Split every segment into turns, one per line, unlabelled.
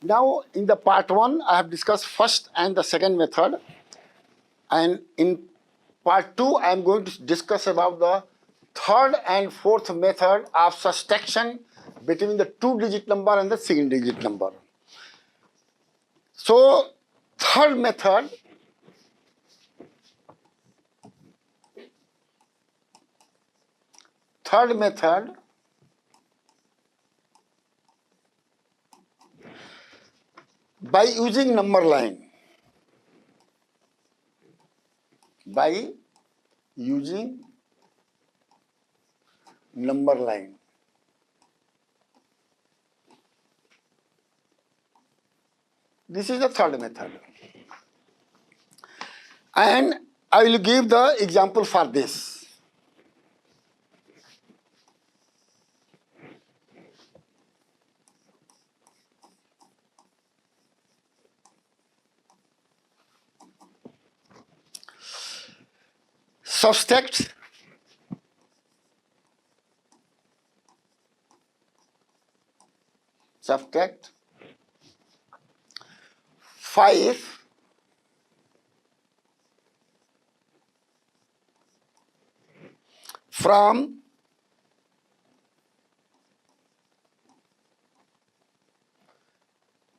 Now, in the part 1, I have discussed first and the second method. And in part 2, I am going to discuss about the third and fourth method of subtraction between the 2-digit number and the single-digit number. So, third method, by using number line. By using number line. This is the third method. And I will give the example for this. Subtract 5 from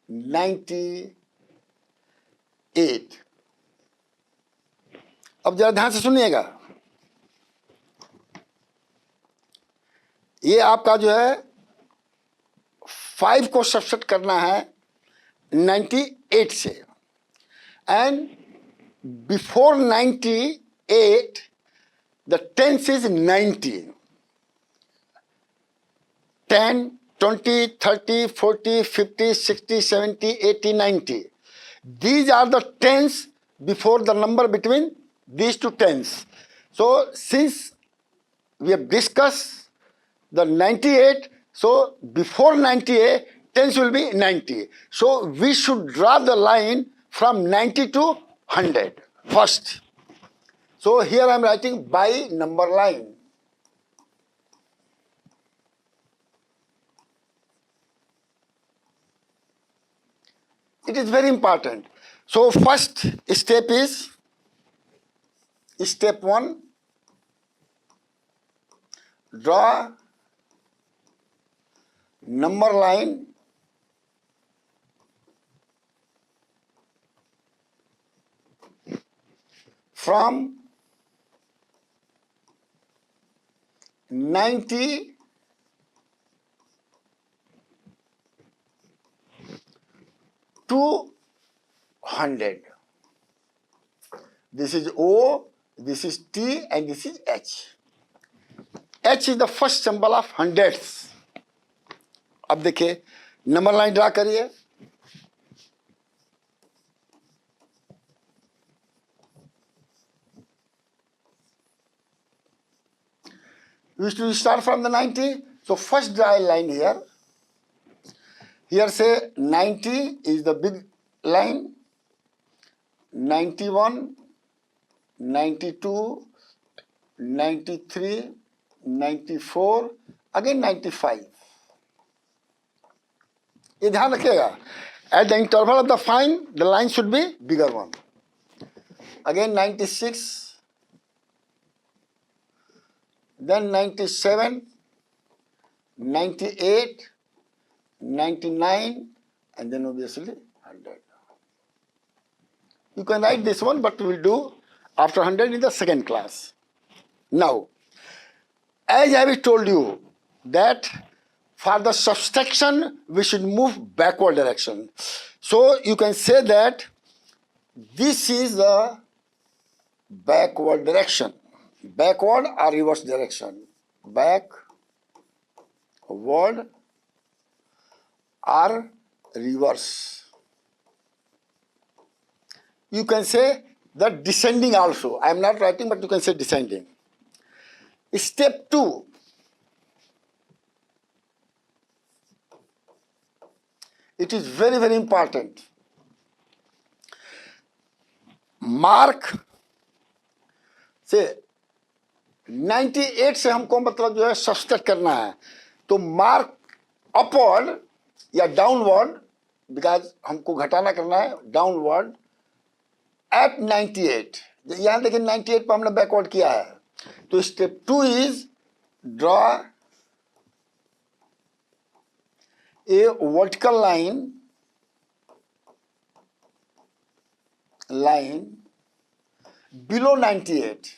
98. अब जरा ध्यान से सुनिएगा, ये आपका जो है 5 को सब्ट्रैक्ट करना है 98 से, and before 98 the tens is 90. 10, 20, 30, 40, 50, 60, 70, 80, 90. These are the tens before the number between these two tens. So, since we have discussed the 98, so before 98, tens will be 90. So, we should draw the line from 90 to 100 first. So, here I am writing by number line. It is very important. So, first step is step 1, draw number line from 90 to 100. This is O, this is T, and this is H. H is the first symbol of hundreds. अब देखिए number line draw करिए. We used to start from the 90. So first draw a line here. Here say 90 is the big line. 91, 92, 93, 94, again 95. ये ध्यान रखिएगा. At the interval of the fine, the line should be bigger one. Again 96. Then 97, 98, 99, and then obviously 100. You can write this one, but we will do after 100 in the second class. Now, as I have told you that for the subtraction, we should move backward direction. So, you can say that this is the backward direction. Backward or reverse direction? Backward or reverse. You can say the descending also. I am not writing, but you can say descending. Step 2. It is very, very important. Mark से 98 से हमको मतलब जो है subtract करना है, तो mark upward या डाउनवर्ड बिकॉज हमको घटाना करना है डाउनवर्ड एट 98। यहां देखिए 98 पर हमने बैकवर्ड किया है, तो step 2 is draw a vertical line below 98।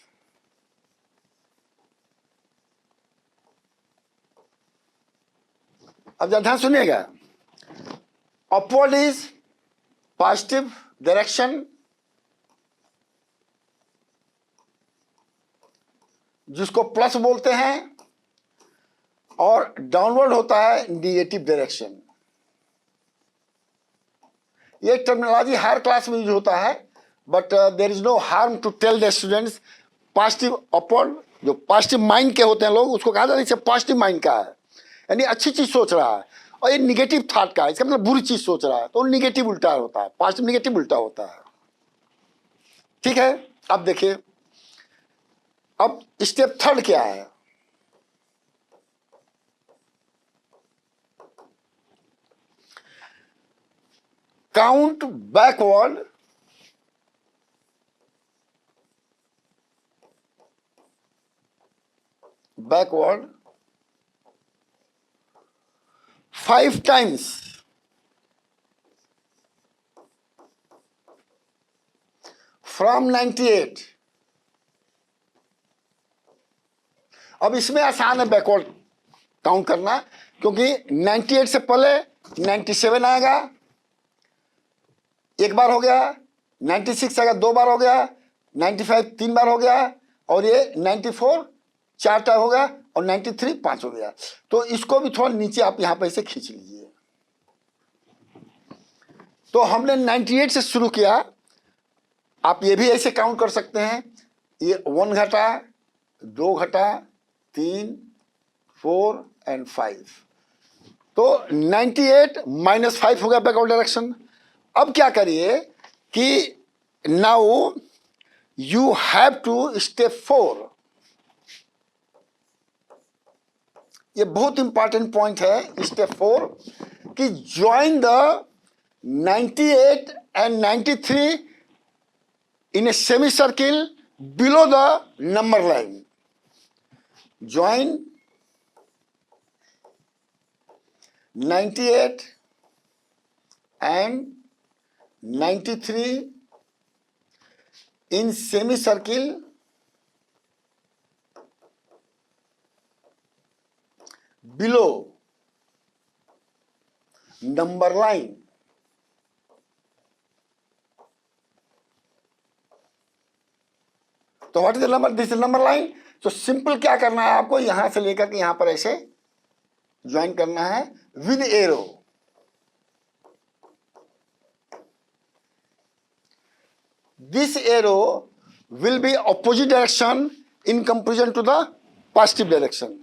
अब जरा ध्यान सुनिएगा, अपवर्ड इज पॉजिटिव डायरेक्शन, जिसको प्लस बोलते हैं, और डाउनवर्ड होता है निगेटिव डायरेक्शन। ये टर्मिनोलॉजी हायर क्लास में यूज होता है, but there is no harm to tell the students positive upward. जो पॉजिटिव माइंड के होते हैं लोग, उसको कहा जाता है पॉजिटिव माइंड का है, यानी अच्छी चीज सोच रहा है, और ये निगेटिव थॉट का है, इसका मतलब बुरी चीज सोच रहा है, तो निगेटिव उल्टा होता है, पॉजिटिव निगेटिव उल्टा होता है। ठीक है, अब देखिए, अब स्टेप थर्ड क्या है? Count backward backward 5 times from 98। अब इसमें आसान है बैकवर्ड काउंट करना, क्योंकि 98 से पहले 97 आएगा, एक बार हो गया, 96 आएगा, 2 बार हो गया, 95 3 बार हो गया, और ये 94 4 टाइम हो गया, और 93 5 हो गया। तो इसको भी थोड़ा नीचे आप यहां पर इसे खींच लीजिए। तो हमने 98 से शुरू किया, आप ये भी ऐसे काउंट कर सकते हैं, ये 1 घटा, 2 घटा, 3 4 एंड 5। तो 98 माइनस 5 हो गया बैकवर्ड डायरेक्शन। अब क्या करिए कि now you have to step 4। ये बहुत इंपॉर्टेंट पॉइंट है स्टेप 4, कि join the 98 and 93 in a semicircle below the number line. Join 98 and 93 in semicircle below number line. तो what is the number? This is number line. तो simple क्या करना है आपको, यहां से लेकर के यहां पर ऐसे ज्वाइन करना है with arrow. This arrow will be opposite direction in comparison to the positive direction.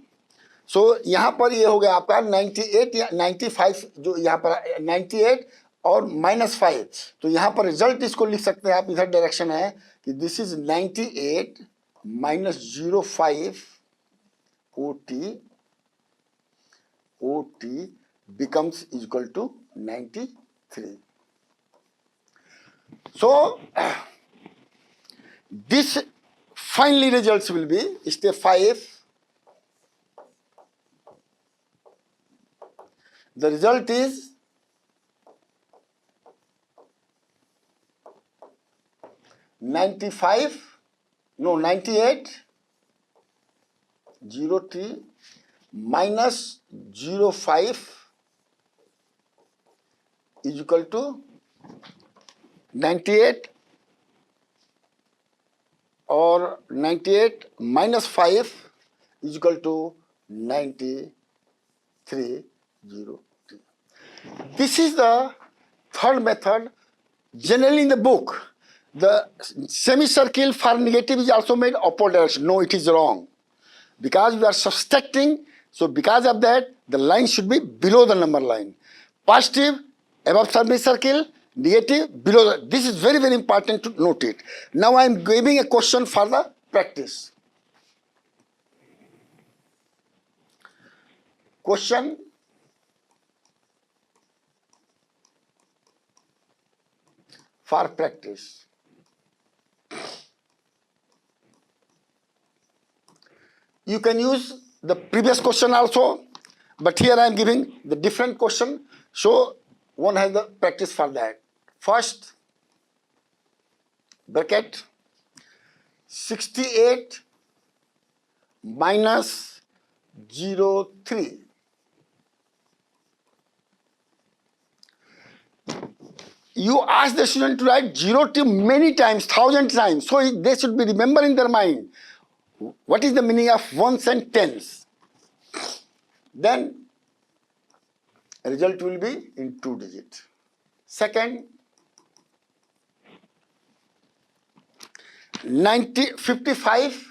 So यहां पर ये हो गया आपका 98 या 95, जो यहां पर 98 और -5। तो यहां पर रिजल्ट इसको लिख सकते हैं आप, इधर डायरेक्शन है कि this is 98 minus 05 OT becomes equal to 93. So this finally results will be step 5. The result is 98 0T minus 05 is equal to 98, और 98 minus 5 is equal to 93 0T. This is the third method. Generally in the book, the semicircle for negative is also made upward direction. No, it is wrong, because we are subtracting. So because of that, the line should be below the number line. Positive above semicircle, negative below the, this is very, very important to note it. Now I am giving a question for the practice. Question: for practice. You can use the previous question also, but here I am giving the different question, so one has the practice for that. First bracket, 68 minus 03. You ask the student to write 0 many times, 1,000 times, so they should be remember in their mind what is the meaning of ones and tens. Then result will be in 2 digit. Second, 55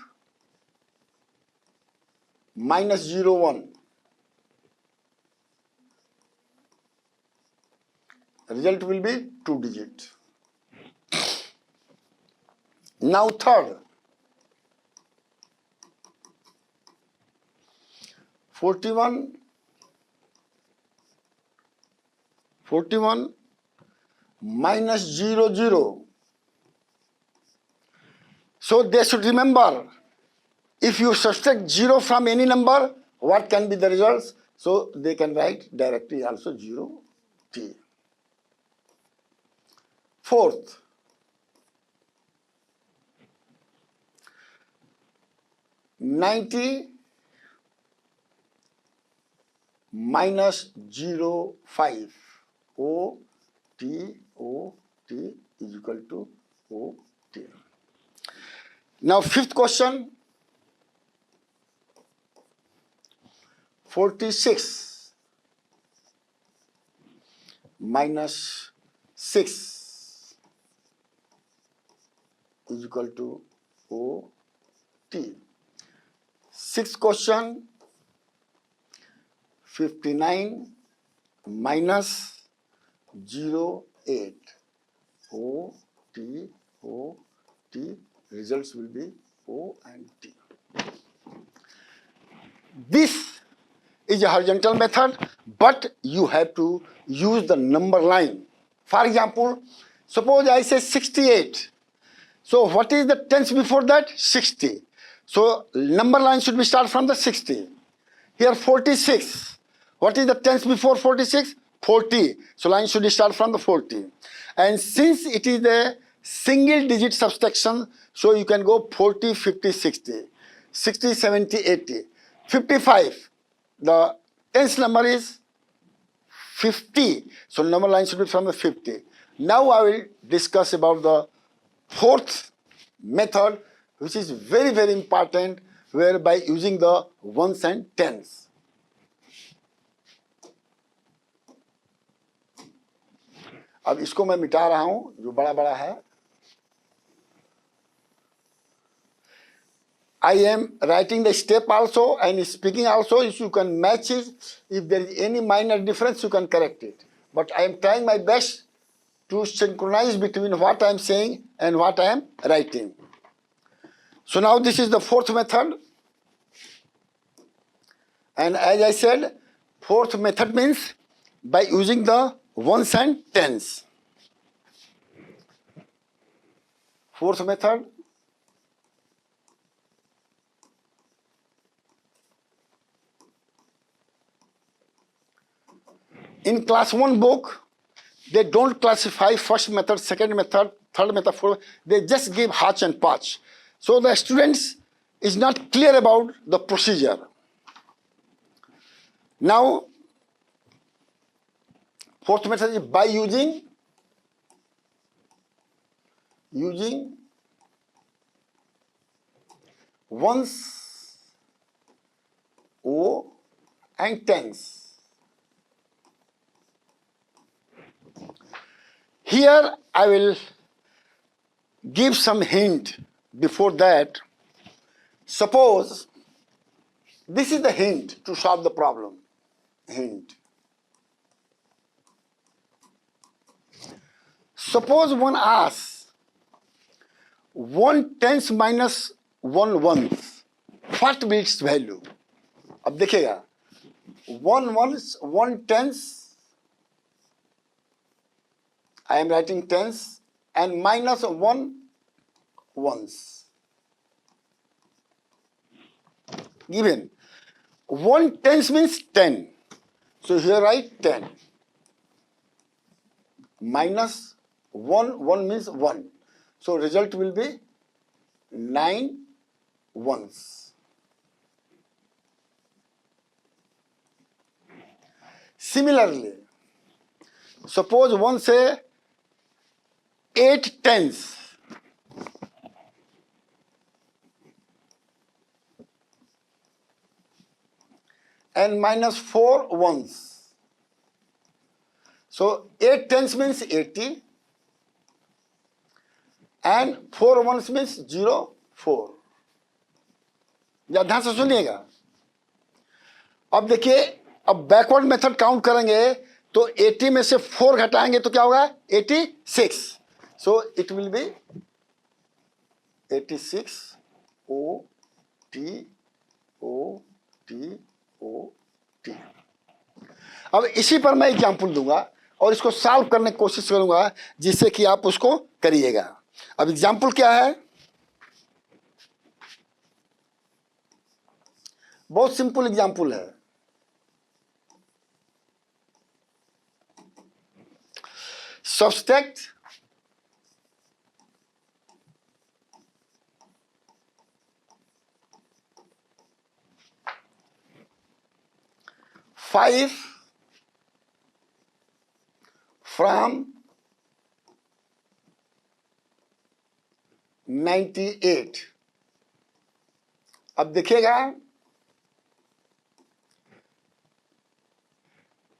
minus 01. Result will be 2 digit. Now third, 41 minus 00. So they should remember, if you subtract 0 from any number, what can be the results? So they can write directly also 0t. Fourth, 90 minus 05. OT is equal to OT. Now fifth question, 46 minus 6 is equal to OT. Sixth question, 59 minus 08. OT, results will be O and T. This is a horizontal method, but you have to use the number line. For example, suppose I say 68. So what is the tens before that? 60. So number line should be start from the 60. Here 46. What is the tens before 46? 40. So line should start from the 40. And since it is a single digit subtraction, so you can go 40, 50, 60, 60, 70, 80, 55. The tens number is 50. So number line should be from the 50. Now I will discuss about the fourth method, which is very, very important, whereby using the ones and tens. अब इसको मैं मिटा रहा हूं, जो बड़ा बड़ा है. I am writing the step also and speaking also. If you can match it, if there is any minor difference, you can correct it. But I am trying my best to synchronize between what I am saying and what I am writing. So now this is the fourth method. And as I said, fourth method means by using the ones and tens. Fourth method. In class 1 book, they don't classify first method, second method, third method, fourth. They just give hatch and patch. So the students is not clear about the procedure. Now, fourth method is by using ones, O and tens. Here I will give some hint before that. Suppose this is the hint to solve the problem. Hint. Suppose one asks 1 tens minus 1 ones. What will its value? अब देखिएगा 1 ones, 1 tens. I am writing tens and minus 1 ones. Given 1 tens means 10. So here write 10. Minus 1 means 1. So result will be 9 ones. Similarly, suppose one say 8 tens. And minus 4 ones. So 8 tens means 80 and 4 ones means 0, 4. ध्यान से सुनिएगा. अब देखिए, अब backward method count करेंगे तो 80 में से 4 घटाएंगे तो क्या होगा? 86. So it will be 86 O T O T O T. अब इसी पर मैं एग्जाम्पल दूंगा और इसको सॉल्व करने की कोशिश करूंगा जिससे कि आप उसको करिएगा. अब एग्जाम्पल क्या है? बहुत सिंपल एग्जाम्पल है. Subtract 5 from 98. अब देखिएगा,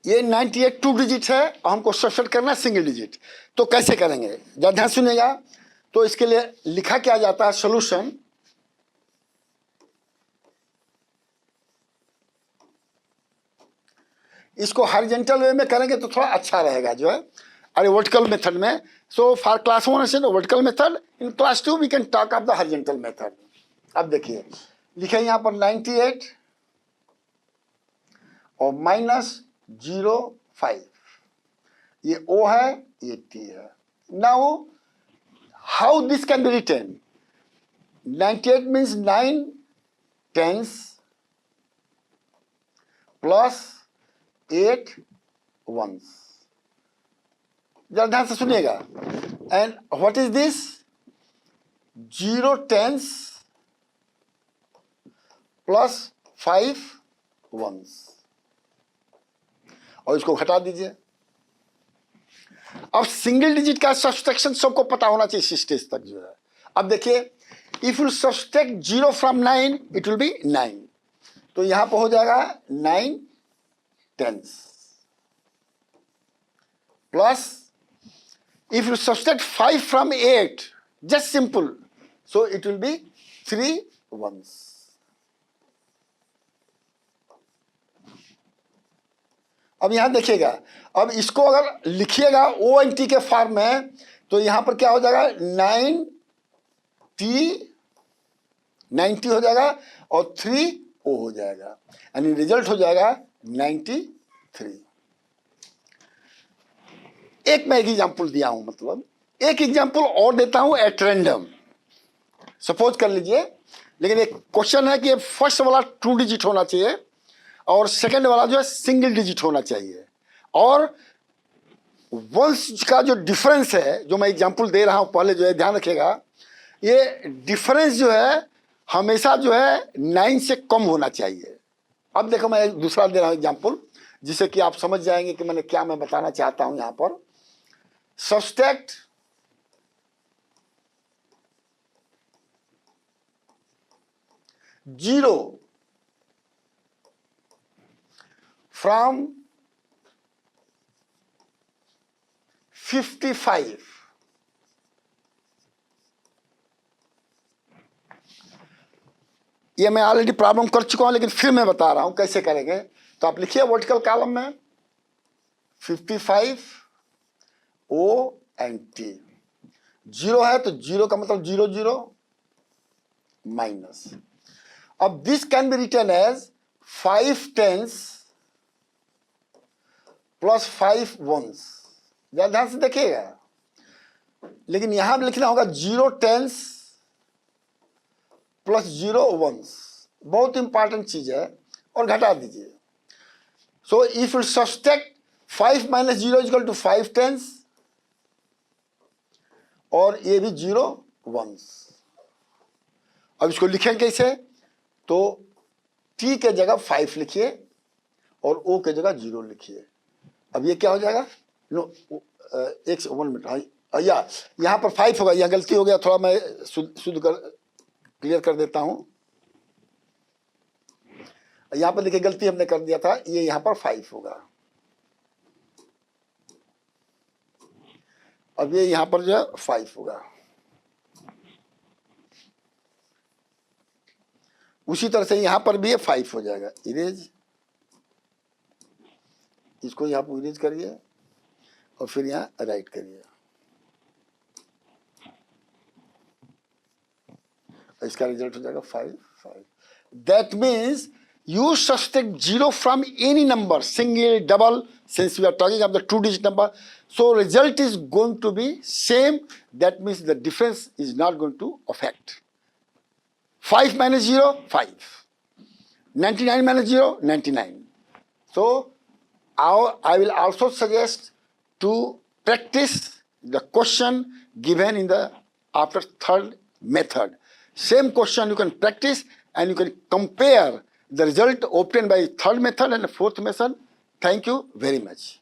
ये 98 2 डिजिट है और हमको सब्सट्रैक्ट करना है सिंगल डिजिट. तो कैसे करेंगे? जरा ध्यान सुनिएगा. तो इसके लिए लिखा क्या जाता है? सॉल्यूशन. इसको हॉरिजॉन्टल वे में करेंगे तो थोड़ा अच्छा रहेगा जो है, अरे वर्टिकल मेथड में. सो फॉर क्लास 1 से vertical method, in class 2 we can talk of the horizontal method. अब देखिए, लिखे यहां पर 98 और माइनस 0.5. ये O है, ये T है. Now how this can be written? 98 means 9 tens plus 8 ones. जरा ध्यान से सुनिएगा. And what is this? 0 tens plus 5 ones. और इसको घटा दीजिए. अब सिंगल डिजिट का सब्सट्रैक्शन सबको पता होना चाहिए इस स्टेज तक जो है. अब देखिए, if you subtract 0 from 9 it will be 9. तो यहां पर हो जाएगा 9 tens plus if you subtract 5 from 8, just simple, so it will be 3 ones. अब यहां देखिएगा, अब इसको अगर लिखिएगा ONT के फॉर्म में तो यहां पर क्या हो जाएगा? 90 हो जाएगा और 3 O हो जाएगा, यानी रिजल्ट हो जाएगा 93. एक मैं एग्जाम्पल दिया हूं, मतलब एक एग्जाम्पल और देता हूं एट रैंडम. सपोज कर लीजिए, लेकिन एक क्वेश्चन है कि फर्स्ट वाला 2 डिजिट होना चाहिए और सेकंड वाला जो है सिंगल डिजिट होना चाहिए. और वंस का जो डिफरेंस है, जो मैं एग्जाम्पल दे रहा हूं पहले, जो है ध्यान रखिएगा, ये डिफरेंस जो है हमेशा जो है 9 से कम होना चाहिए. अब देखो, मैं एक दूसरा दे रहा हूं एग्जाम्पल जिससे कि आप समझ जाएंगे कि मैंने क्या मैं बताना चाहता हूं. यहां पर सब्सट्रैक्ट 0 फ्रॉम 55. ये मैं ऑलरेडी प्रॉब्लम कर चुका हूं, लेकिन फिर मैं बता रहा हूं कैसे करेंगे. तो आप लिखिए वर्टिकल कॉलम में 55 O एंड T. 0 है तो 0 का मतलब 0 0 माइनस. अब this can be written as 5 tens plus 5 ones. ध्यान से देखिएगा, लेकिन यहां लिखना होगा 0 टेंस प्लस 0 वंस, बहुत इंपॉर्टेंट चीज है, और घटा दीजिए. So if you subtract 5 minus 0 is equal to 5 tens, और ये भी 0 वंस. अब इसको लिखें कैसे? तो t के जगह 5 लिखिए और o के जगह 0 लिखिए. अब ये क्या हो जाएगा? नो, एक 1 मिनट, या यहाँ पर 5 होगा, यहाँ गलती हो गया, थोड़ा मैं शुद्ध कर क्लियर कर देता हूं. यहाँ पर देखिए गलती हमने कर दिया था, ये यहाँ पर 5 होगा. अब ये यहाँ पर जो है 5 होगा. उसी तरह से यहाँ पर भी ये 5 हो जाएगा. इरेज, इसको यहाँ पर इरेज करिए और फिर यहाँ राइट करिए. इसका रिजल्ट हो जाएगा 5, 5. That means you subtract 0 from any number, single, double, since we are talking of the 2-digit number, so result is going to be same. That means the difference is not going to affect. 5 minus 0, 5. 99 minus 0, 99. So I will also suggest to practice the question given in the after third method. Same question you can practice and you can compare the result obtained by third method and fourth method. Thank you very much.